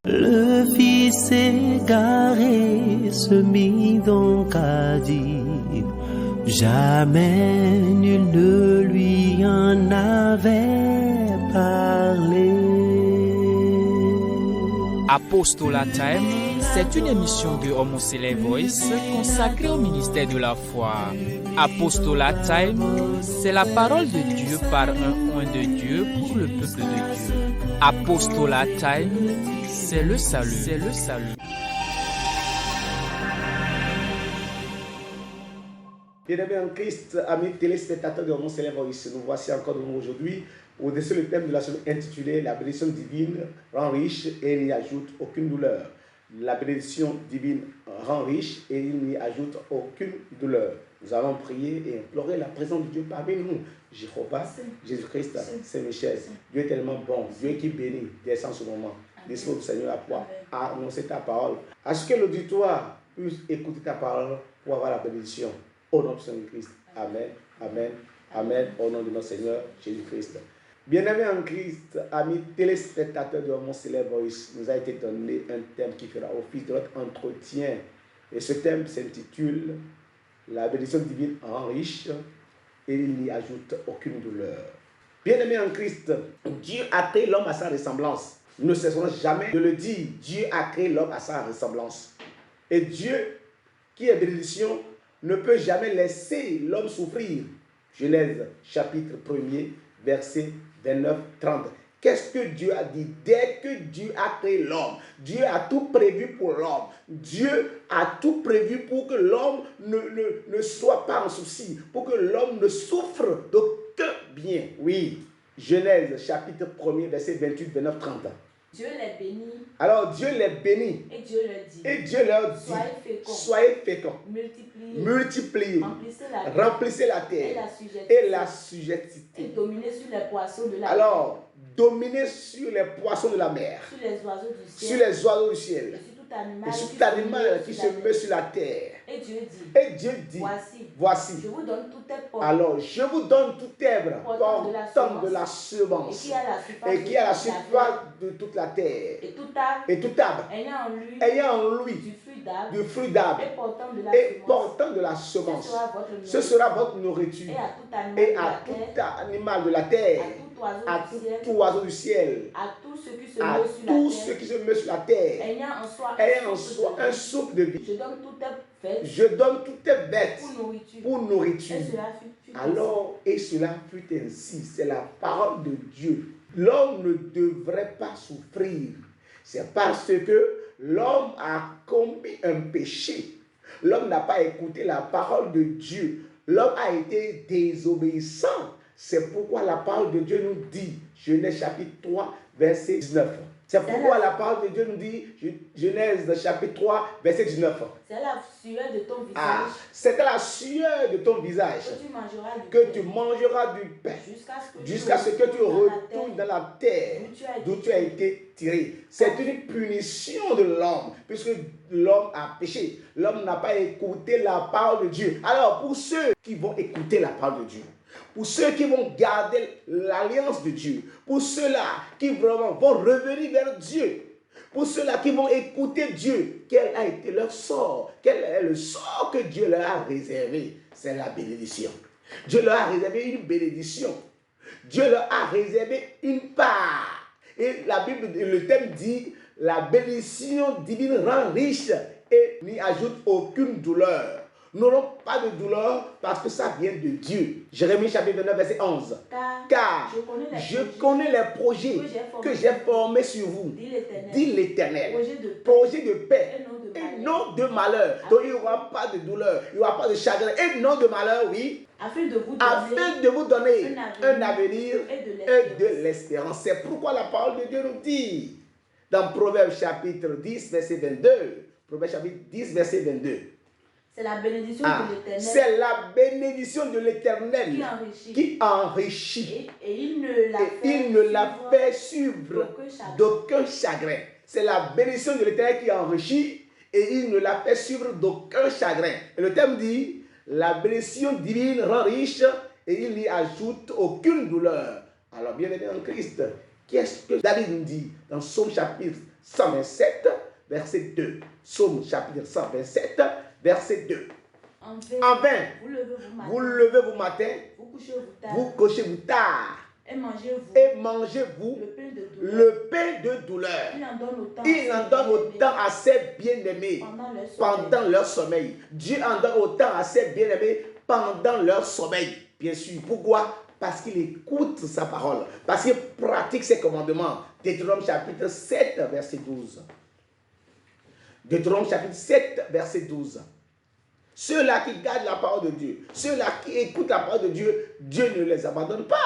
Le fils égaré se mit donc à dire, jamais nul ne lui en avait parlé. Apostolat Time, c'est une émission de Homocélé Voice consacrée au ministère de la foi. Apostolat Time, c'est la parole de Dieu par un oint de Dieu pour le peuple de Dieu. Apostolat Time, c'est le salut. C'est le salut. Bien-aimés en Christ, amis téléspectateurs de Homocélé Voice, nous voici encore de nous aujourd'hui au-dessus du thème de la semaine intitulé La bénédiction divine rend riche et n'y ajoute aucune douleur. La bénédiction divine rend riche et il n'y ajoute aucune douleur. Nous allons prier et implorer la présence de Dieu parmi nous. Jéhovah, Jésus-Christ, Saint-Michel, Dieu est tellement bon, Dieu qui bénit, descend ce moment. Laisse-moi le Seigneur à toi, à annoncer ta parole, à ce que l'auditoire puisse écouter ta parole pour avoir la bénédiction. Au nom de Saint-Christ. Amen, amen, amen, au nom de notre Seigneur Jésus-Christ. Bien-aimés en Christ, amis téléspectateurs de Homocélé Voice, nous a été donné un thème qui fera office de notre entretien. Et ce thème s'intitule La bénédiction divine rend riche et il n'y ajoute aucune douleur. Bien-aimés en Christ, Dieu a créé l'homme à sa ressemblance. Nous ne cesserons jamais de le dire. Dieu a créé l'homme à sa ressemblance. Et Dieu, qui est bénédiction, ne peut jamais laisser l'homme souffrir. Genèse chapitre 1er, verset 29-30. Qu'est-ce que Dieu a dit? Dès que Dieu a créé l'homme, Dieu a tout prévu pour l'homme. Dieu a tout prévu pour que l'homme ne soit pas en souci, pour que l'homme ne souffre d'aucun bien. Oui, Genèse chapitre 1er, verset 28-29-30. Dieu les bénit. Alors Dieu les bénit. Et Dieu leur dit. Et Dieu leur dit. Soyez féconds. Multipliez. Remplissez la terre. Et la suggestivité. Et dominez sur les poissons de la mer. Alors, dominez sur les poissons de la mer. Sur les oiseaux du ciel. Sur les oiseaux du ciel. Et sur tout animal qui se met sur la terre. Et Dieu dit. Voici. Je vous donne toute herbe. Alors, je vous donne toute herbe portant de la semence. Et qui a la surface de toute la terre. Et tout arbre. Ayant en lui du fruit d'arbre. Et portant de la semence. Ce sera votre nourriture. Et à tout animal de la terre. À tout oiseau du ciel. À tout ce qui se met sur la terre. Ayant en soi un souffle de vie. Je donne toute bête pour nourriture. Alors, et cela fut ainsi. C'est la parole de Dieu. L'homme ne devrait pas souffrir. C'est parce que l'homme a commis un péché. L'homme n'a pas écouté la parole de Dieu. L'homme a été désobéissant. C'est pourquoi la parole de Dieu nous dit, Genèse chapitre 3, verset 19. C'est pourquoi la parole de Dieu nous dit, Genèse chapitre 3, verset 19. C'est la sueur de ton visage. C'était la sueur de ton visage. Que tu mangeras du pain. Jusqu'à ce que tu retournes dans la terre d'où tu as été tiré. C'est une punition de l'homme, puisque l'homme a péché. L'homme n'a pas écouté la parole de Dieu. Alors, pour ceux qui vont écouter la parole de Dieu, pour ceux qui vont garder l'alliance de Dieu, pour ceux-là qui vraiment vont revenir vers Dieu, pour ceux-là qui vont écouter Dieu, quel a été leur sort? Quel est le sort que Dieu leur a réservé? C'est la bénédiction. Dieu leur a réservé une bénédiction. Dieu leur a réservé une part. Et la Bible, le thème dit, la bénédiction divine rend riche et n'y ajoute aucune douleur. Nous n'aurons pas de douleur parce que ça vient de Dieu. Jérémie chapitre 29, verset 11. Car je connais les projets que j'ai formés sur vous, dit l'Éternel. Projet de paix et non de malheur. Donc il n'y aura pas de douleur, il n'y aura pas de chagrin et non de malheur, oui. Afin de vous donner un avenir et de l'espérance. C'est pourquoi la parole de Dieu nous dit dans Proverbe chapitre 10, verset 22. Proverbe chapitre 10, verset 22. C'est la bénédiction de l'Éternel. C'est la bénédiction de l'Éternel qui enrichit. Et il ne la fait suivre d'aucun chagrin. C'est la bénédiction de l'Éternel qui enrichit et il ne la fait suivre d'aucun chagrin. Et le thème dit, la bénédiction divine rend riche et il n'y ajoute aucune douleur. Alors bien aimé en Christ, qu'est-ce que David nous dit dans Psaume chapitre 127, verset 2. Psaume chapitre 127, verset 2. En vain, vous levez vous matin, vous couchez-vous tard, et mangez-vous le pain de douleur. Il en donne autant à ses bien-aimés pendant leur sommeil. Dieu en donne autant à ses bien-aimés pendant leur sommeil. Bien sûr. Pourquoi? Parce qu'il écoute sa parole. Parce qu'il pratique ses commandements. Deutéronome chapitre 7, verset 12. Deutéronome chapitre 7, verset 12. Ceux-là qui gardent la parole de Dieu, ceux-là qui écoutent la parole de Dieu, Dieu ne les abandonne pas.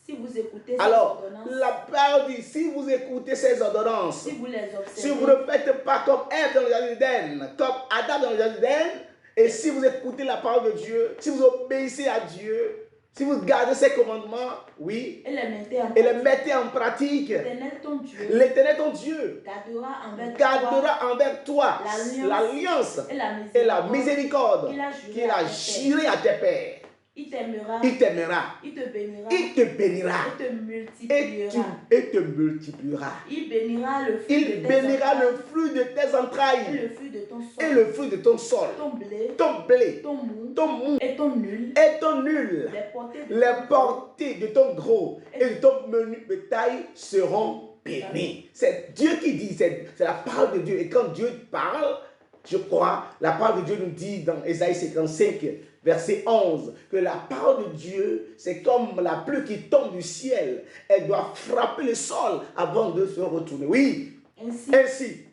Si vous écoutez ces ordonnances, la parole dit, si vous écoutez ces ordonnances, si vous les observez, si vous ne faites pas comme Ève dans le jardin d'Éden, comme Adam dans le jardin d'Éden, et si vous écoutez la parole de Dieu, si vous obéissez à Dieu, si vous gardez ses commandements, oui, et les mettez en pratique, l'Éternel ton Dieu gardera envers toi l'alliance et la miséricorde qu'il a juré à tes pères. Il t'aimera, il te bénira, et te multipliera. Il bénira le fruit de tes entrailles et le fruit de ton sol, ton blé, ton mou et ton nul. Les portées de ton gros et de ton menu bétail seront bénies. C'est Dieu qui dit, c'est la parole de Dieu. Et quand Dieu parle, je crois, la parole de Dieu nous dit dans Ésaïe 55, verset 11, que la parole de Dieu, c'est comme la pluie qui tombe du ciel. Elle doit frapper le sol avant de se retourner. Oui, ainsi,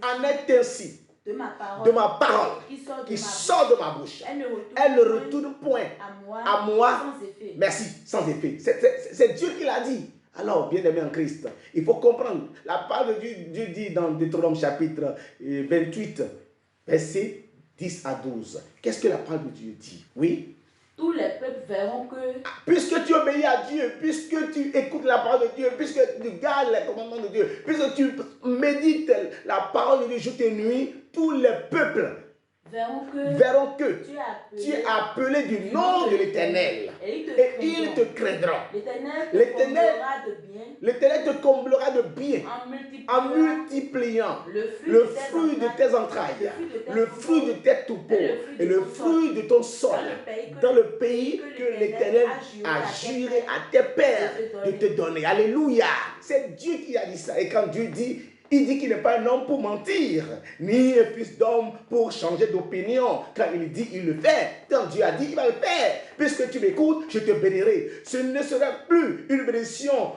en est ainsi de ma parole qui sort de ma bouche. Elle ne retourne point à moi. Merci, sans effet. C'est Dieu qui l'a dit. Alors, bien-aimés en Christ, il faut comprendre. La parole de Dieu, Dieu dit dans Deutéronome chapitre 28, verset 10 à 12. Qu'est-ce que la parole de Dieu dit? Oui. Tous les peuples verront que... Puisque tu obéis à Dieu, puisque tu écoutes la parole de Dieu, puisque tu gardes les commandements de Dieu, puisque tu médites la parole de Dieu jour et nuit, tous les peuples verront que tu es appelé du nom de l'Éternel. Et ils te craindront. L'Éternel te comblera de bien en multipliant le fruit de tes entrailles, le fruit de tes troupeaux et le fruit de ton sol dans le pays que l'Éternel a juré à tes pères de te donner. Alléluia. C'est Dieu qui a dit ça. Et quand Dieu dit, il dit qu'il n'est pas un homme pour mentir, ni un fils d'homme pour changer d'opinion. Quand il dit, il le fait. Quand Dieu a dit, il va le faire. Puisque tu m'écoutes, je te bénirai. Ce ne sera plus une bénédiction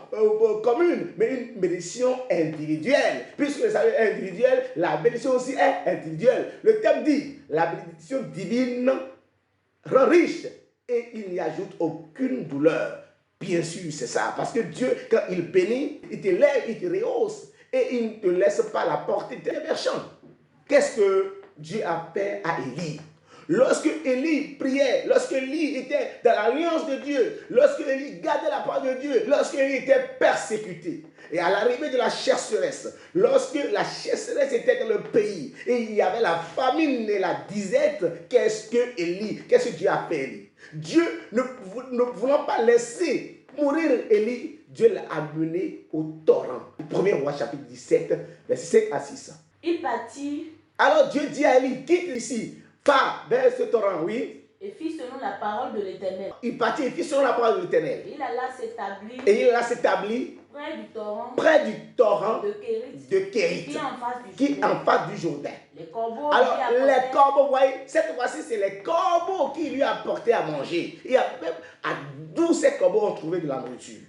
commune, mais une bénédiction individuelle. Puisque le salut est individuel, la bénédiction aussi est individuelle. Le thème dit, la bénédiction divine rend riche et il n'y ajoute aucune douleur. Bien sûr, c'est ça. Parce que Dieu, quand il bénit, il te lève, il te rehausse. Et il ne te laisse pas la portée de tes berchants. Qu'est-ce que Dieu a fait à Élie? Lorsque Élie priait, lorsque Élie était dans l'alliance de Dieu, lorsque Élie gardait la parole de Dieu, lorsque Élie était persécuté, et à l'arrivée de la chasseresse, lorsque la chasseresse était dans le pays, et il y avait la famine et la disette, qu'est-ce que Dieu a fait Élie? Dieu, ne voulant pas laisser mourir Élie, Dieu l'a amené au torrent. 1er roi chapitre 17, verset 5 à 6. Il partit. Alors Dieu dit à Élie, quitte ici, pars vers ce torrent, oui. Et fit selon la parole de l'Éternel. Il partit et fit selon la parole de l'Éternel. Il alla s'établir. Et il alla s'établir près du torrent de Kérit, qui est en face du Jourdain. Les corbeaux. Alors les corbeaux, voyez, cette fois-ci c'est les corbeaux qui lui apportaient à manger. Et même à d'où ces corbeaux ont trouvé de la nourriture.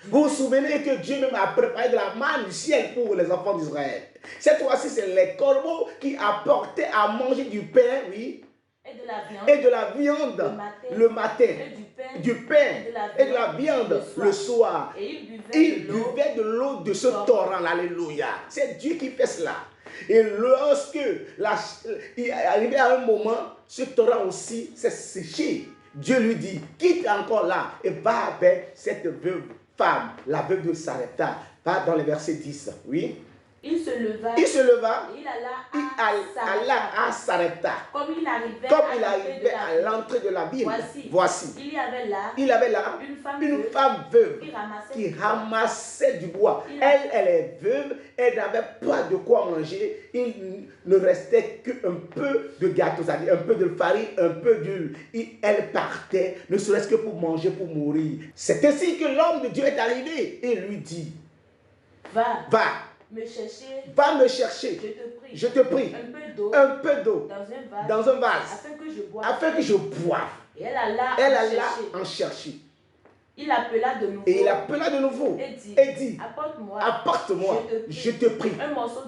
Vous vous souvenez que Dieu même a préparé de la manne du ciel pour les enfants d'Israël. Cette fois-ci, c'est les corbeaux qui apportaient à manger du pain, oui, et de la viande le matin, du pain et de la viande le soir. Et il buvait de l'eau de ce torrent, alléluia. C'est Dieu qui fait cela. Et lorsque il est arrivé à un moment, ce torrent aussi s'est séché. Dieu lui dit, quitte encore là et va avec cette veuve femme, la veuve de Sarepta. Va dans le verset 10, oui. Il se leva. Il se leva. Et il alla Allah s'arrêta. Comme il arrivait à l'entrée de la ville. Voici. Il y avait là une femme veuve qui ramassait ramassait du bois. Elle est veuve, elle n'avait pas de quoi manger. Il ne restait qu'un peu de gâteau, c'est-à-dire un peu de farine, un peu d'huile. Elle partait, ne serait-ce que pour manger, pour mourir. C'est ainsi que l'homme de Dieu est arrivé et lui dit, va me chercher, je te prie, un peu d'eau dans un vase, afin que je boive. Et elle alla en chercher. Il appela de nouveau. Et dit, apporte-moi, je te prie,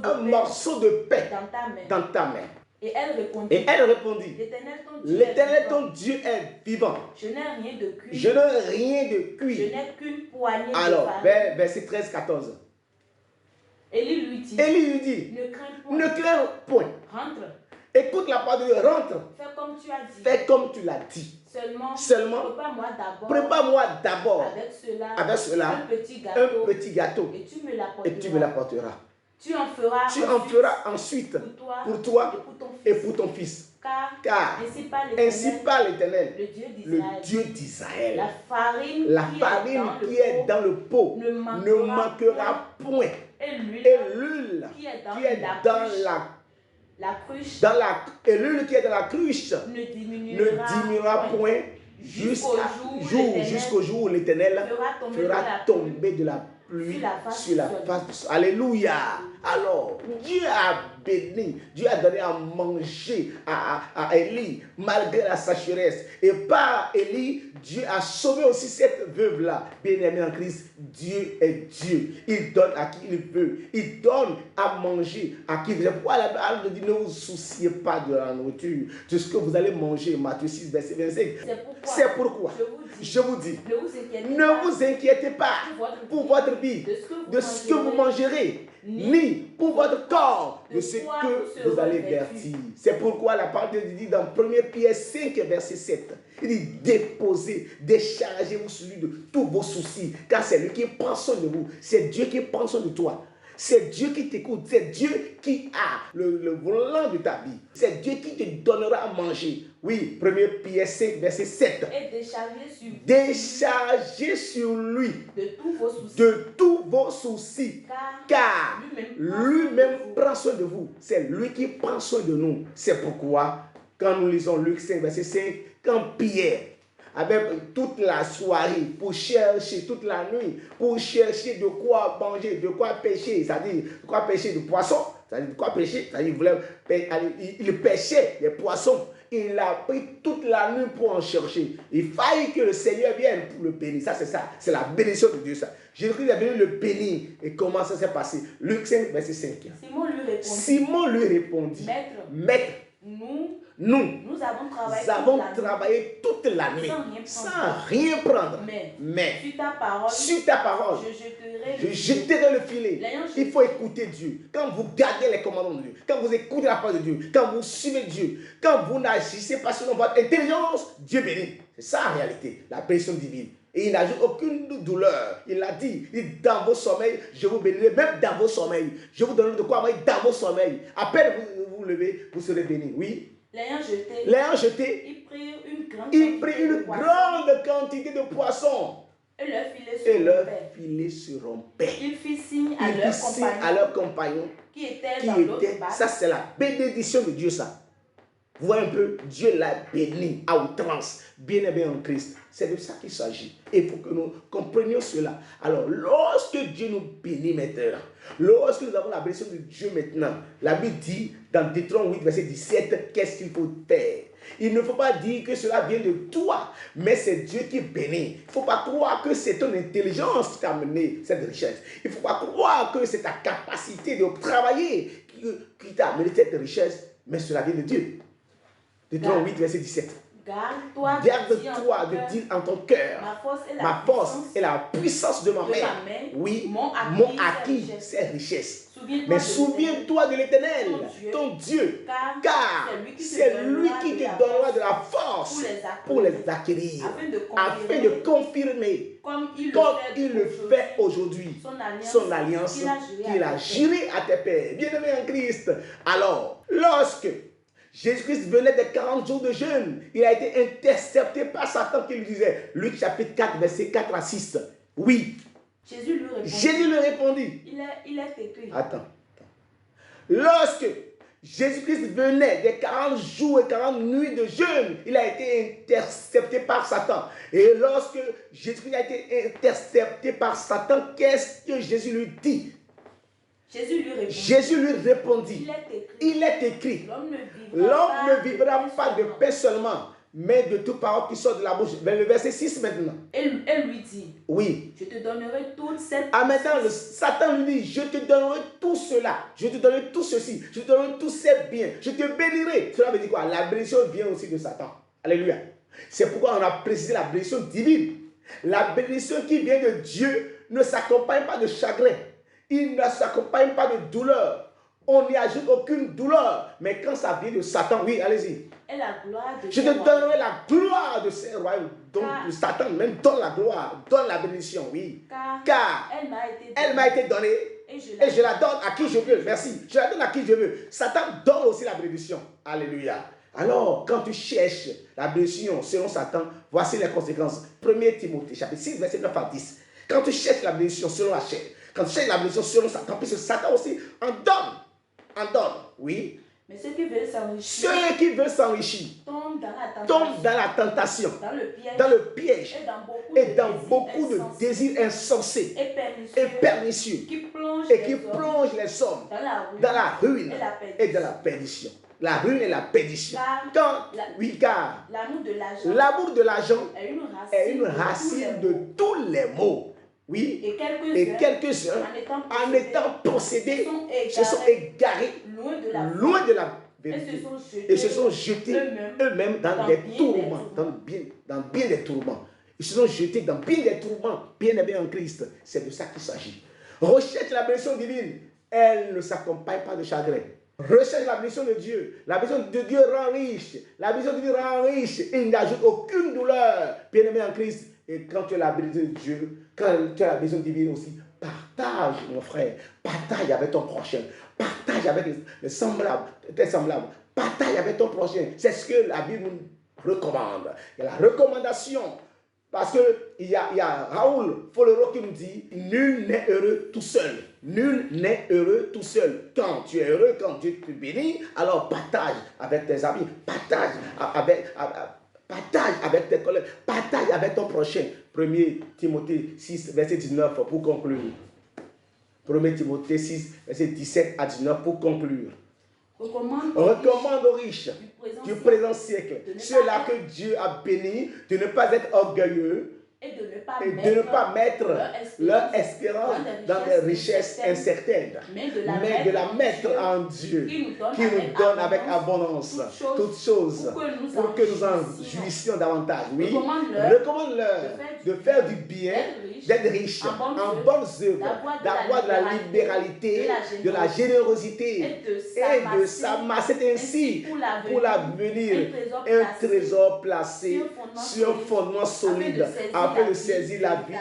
un morceau de pain dans ta main. Et elle répondit, l'Éternel ton Dieu est vivant. Je n'ai rien de cuit. Je n'ai qu'une poignée de farine. Alors, verset 13-14. Élie lui dit, ne crains point. Rentre. Écoute la parole de Dieu, rentre. Fais comme tu as dit. Seulement, prépare-moi d'abord avec cela un petit gâteau et tu me l'apporteras. Tu en feras ensuite pour toi et pour ton fils. Car ainsi parle l'Éternel, le Dieu d'Israël. La farine qui est dans le pot ne manquera point. Et l'huile qui est dans la cruche ne diminuera point jusqu'au jour où l'Éternel fera tomber de la pluie sur la face. Alléluia. Alors, Dieu a béni, Dieu a donné à manger à Élie malgré la sécheresse. Et par Élie, Dieu a sauvé aussi cette veuve-là. Bien-aimé en Christ, Dieu est Dieu. Il donne à qui il veut. Il donne à manger à qui il veut. Pourquoi la Bible dit ne vous souciez pas de la nourriture, de ce que vous allez manger. Matthieu 6, verset 25. C'est pourquoi je vous dis, ne vous inquiétez pas pour votre vie, de ce que vous mangerez, ni pour votre corps, de ce que vous allez vertir. C'est pourquoi la parole de Dieu dit dans 1 Pierre 5, verset 7, il dit déposez, déchargez-vous sur lui de tous vos soucis, car c'est lui qui prend soin de vous, c'est Dieu qui prend soin de toi. C'est Dieu qui t'écoute, c'est Dieu qui a le volant de ta vie. C'est Dieu qui te donnera à manger. Oui, 1 Pierre 5, verset 7. Et déchargez sur lui de tous vos soucis. Car lui-même prend soin de vous. C'est lui qui prend soin de nous. C'est pourquoi, quand nous lisons Luc 5, verset 5, quand Pierre, avec toute la soirée, pour chercher toute la nuit, pour chercher de quoi manger, de quoi pêcher, c'est-à-dire de quoi pêcher du poisson, c'est-à-dire de quoi pêcher, c'est-à-dire il pêchait les poissons. Il a pris toute la nuit pour en chercher. Il fallait que le Seigneur vienne pour le bénir. Ça, c'est la bénédiction de Dieu. Ça. Jésus-Christ est venu le bénir. Et comment ça s'est passé? Luc 5, verset 5. Simon lui répondit, Maître, nous avons travaillé toute la nuit sans rien prendre. Mais sur ta parole, je jeterai le filet. Il faut écouter Dieu. Quand vous gardez les commandements de Dieu, quand vous écoutez la parole de Dieu, quand vous suivez Dieu, quand vous n'agissez pas selon votre intelligence, Dieu bénit. C'est ça en réalité, la bénédiction divine. Et il n'ajoute aucune douleur. Il a dit, dans vos sommeils, je vous bénirai, même dans vos sommeils. Je vous donnerai de quoi manger dans vos sommeils. À peine vous levez, vous serez bénis. Oui. L'ayant jeté, il prit une grande quantité de poissons. Et leur filet se rompait. Il fit signe à leurs compagnons qui étaient. Ça, c'est la bénédiction de Dieu, ça. Vous voyez un peu, Dieu l'a béni à outrance, bien-aimé en Christ. C'est de ça qu'il s'agit. Et il faut que nous comprenions cela. Alors, lorsque Dieu nous bénit maintenant, lorsque nous avons la bénédiction de Dieu maintenant, la Bible dit dans Deutéronome 8, verset 17, qu'est-ce qu'il faut faire? Il ne faut pas dire que cela vient de toi, mais c'est Dieu qui bénit. Il ne faut pas croire que c'est ton intelligence qui t'a amené cette richesse. Il ne faut pas croire que c'est ta capacité de travailler qui t'a amené cette richesse, mais cela vient de Dieu. Deutéronome 8, verset 17. Garde-toi de dire en ton cœur, ma force et la puissance de ma main, oui, m'ont acquis ces richesses. Mais souviens-toi de l'Éternel, ton Dieu, car c'est lui qui te donnera de la force pour les acquérir, afin de confirmer comme il le fait aujourd'hui. Son alliance qu'il a juré à tes pères. Bien-aimés en Christ. Alors, lorsque Jésus-Christ venait des 40 jours de jeûne, il a été intercepté par Satan qui lui disait, Luc chapitre 4, verset 4 à 6. Oui. Jésus lui répondit. Il est écrit. Attends. Lorsque Jésus-Christ venait des 40 jours et 40 nuits de jeûne, il a été intercepté par Satan. Et lorsque Jésus-Christ a été intercepté par Satan, qu'est-ce que Jésus lui dit? Jésus lui répondit. Il est écrit. L'homme ne vivra pas de paix seulement, mais de toute parole qui sort de la bouche. Le verset 6 maintenant. Elle lui dit. Oui. Je te donnerai toute cette... Ah, maintenant, Satan lui dit, je te donnerai tout cela. Je te donnerai tout ceci. Je te donnerai tous ces biens. Je te bénirai. Cela veut dire quoi? La bénédiction vient aussi de Satan. Alléluia. C'est pourquoi on a précisé la bénédiction divine. La bénédiction qui vient de Dieu ne s'accompagne pas de chagrin. Il ne s'accompagne pas de douleur. On n'y ajoute aucune douleur. Mais quand ça vient de Satan, oui, allez-y. Je te donnerai la gloire de ces royaumes. Donc Satan même donne la gloire, donne la bénédiction, oui. Car elle m'a été donnée et je la donne à qui je veux. Merci. Je la donne à qui je veux. Satan donne aussi la bénédiction. Alléluia. Alors, quand tu cherches la bénédiction selon Satan, voici les conséquences. 1 Timothée, chapitre 6, verset 9 à 10. Quand tu cherches la bénédiction selon la chair, quand tu cherches la bénédiction selon Satan, puisque Satan aussi en donne, oui. Mais ceux qui veulent s'enrichir tombent dans la tentation, dans le piège et dans beaucoup de désirs insensés et pernicieux qui plongent les hommes dans la ruine et dans la perdition. La ruine et la perdition. Car l'amour de l'argent est une racine de tous les maux. Oui, et quelques-uns, en étant possédés, se sont égarés loin de la vérité et se sont jetés eux-mêmes dans des tourments, dans bien des tourments. Ils se sont jetés dans bien des tourments, bien aimés en Christ. C'est de ça qu'il s'agit. Recherche la bénédiction divine, elle ne s'accompagne pas de chagrin. Recherche la bénédiction de Dieu. La bénédiction de Dieu rend riche. La bénédiction de Dieu rend riche. Il n'ajoute aucune douleur, bien aimé en Christ. Et quand tu as la bénédiction de Dieu, quand tu as la bénédiction divine aussi, partage, mon frère. Partage avec ton prochain. Partage avec les semblables, tes semblables. Partage avec ton prochain. C'est ce que la Bible nous recommande. Il y a la recommandation. Parce qu'il y a Raoul Folero qui nous dit, nul n'est heureux tout seul. Nul n'est heureux tout seul. Quand tu es heureux, quand Dieu te bénit, alors partage avec tes amis. Partage avec tes collègues, partage avec ton prochain. 1 Timothée 6, verset 19 pour conclure. 1 Timothée 6, verset 17 à 19 pour conclure. Recommande aux riches du présent siècle, ceux-là que Dieu a bénis, de ne pas être orgueilleux et de ne pas mettre leur espérance dans des richesses incertaines, mais de la mettre en Dieu, qui nous donne avec abondance toutes choses pour que nous en jouissions davantage. Oui, recommande-leur de faire du bien, d'être riche en bonnes œuvres, d'avoir de la libéralité, de la générosité et de s'amasser ainsi pour l'avenir un trésor placé sur un fondement solide, afin de saisir la vie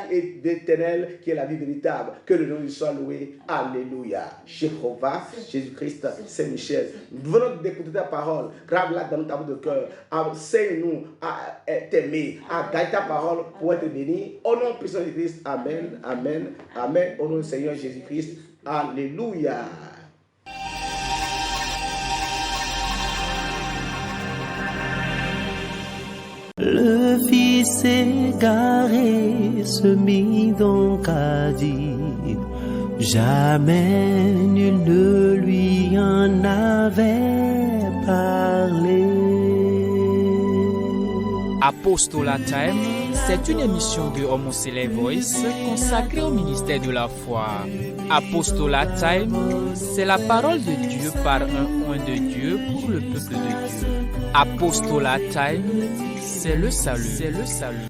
éternelle qui est la vie véritable. Que le nom lui soit loué. Alléluia. Jéhovah, Jésus-Christ, Saint-Michel. Nous venons d'écouter ta parole. Grave-la dans notre tableau de cœur. Enseigne-nous à t'aimer, à garder ta parole pour être béni. Au nom puissant de Christ. Amen. Amen. Amen. Au nom du Seigneur Jésus-Christ. Alléluia. Le fils égaré se mit donc à dire, jamais nul ne lui en avait parlé. Apostolat Time, c'est une émission de Homoselect Voice consacrée au ministère de la foi. Apostolat Time, c'est la parole de Dieu par un oint de Dieu pour le peuple de Dieu. Apostolat Time, c'est le salut. C'est le salut.